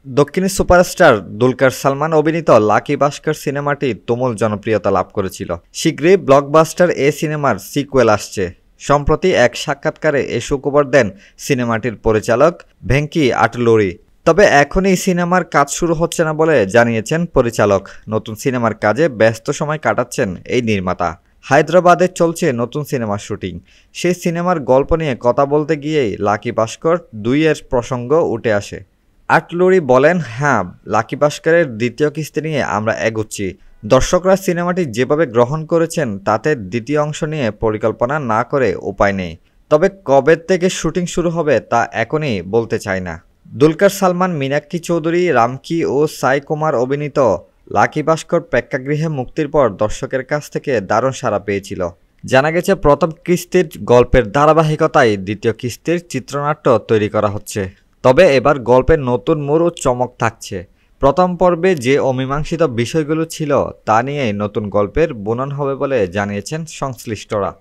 দক্ষিণী সুপারস্টার দুলকার সালমান অভিনীত লাকি ভাস্কর সিনেমাটি তুমুল জনপ্রিয়তা লাভ করেছিল। শীঘ্রই ব্লকবাস্টার এ সিনেমার সিকুয়েল আসছে। সম্প্রতি এক সাক্ষাৎকারে এ সুখবর দেন সিনেমাটির পরিচালক ভেঙ্কি আটলুরি। তবে এখনই সিনেমার কাজ শুরু হচ্ছে না বলে জানিয়েছেন পরিচালক। নতুন সিনেমার কাজে ব্যস্ত সময় কাটাচ্ছেন এই নির্মাতা। হায়দ্রাবাদে চলছে নতুন সিনেমার শুটিং। সেই সিনেমার গল্প নিয়ে কথা বলতে গিয়েই লাকি ভাস্কর ২ এর প্রসঙ্গ উঠে আসে। আটলুরি বলেন, হ্যাঁ, লাকি ভাস্করের দ্বিতীয় কিস্তি নিয়ে আমরা এগোচ্ছি। দর্শকরা সিনেমাটি যেভাবে গ্রহণ করেছেন তাতে দ্বিতীয় অংশ নিয়ে পরিকল্পনা না করে উপায় নেই। তবে কবে থেকে শুটিং শুরু হবে তা এখনই বলতে চাই না। দুলকার সালমান, মীনাক্ষী চৌধুরী, রামকি ও সাই কুমার অভিনীত লাকি ভাস্কর প্রেক্ষাগৃহে মুক্তির পর দর্শকের কাছ থেকে দারুণ সাড়া পেয়েছিল। জানা গেছে প্রথম কিস্তির গল্পের ধারাবাহিকতায় দ্বিতীয় কিস্তির চিত্রনাট্য তৈরি করা হচ্ছে। তবে এবার গল্পের নতুন মোড় ও চমক থাকছে। প্রথম পর্বে যে অমীমাংসিত বিষয়গুলো ছিল তা নিয়ে নতুন গল্পের বুনন হবে বলে জানিয়েছেন সংশ্লিষ্টরা।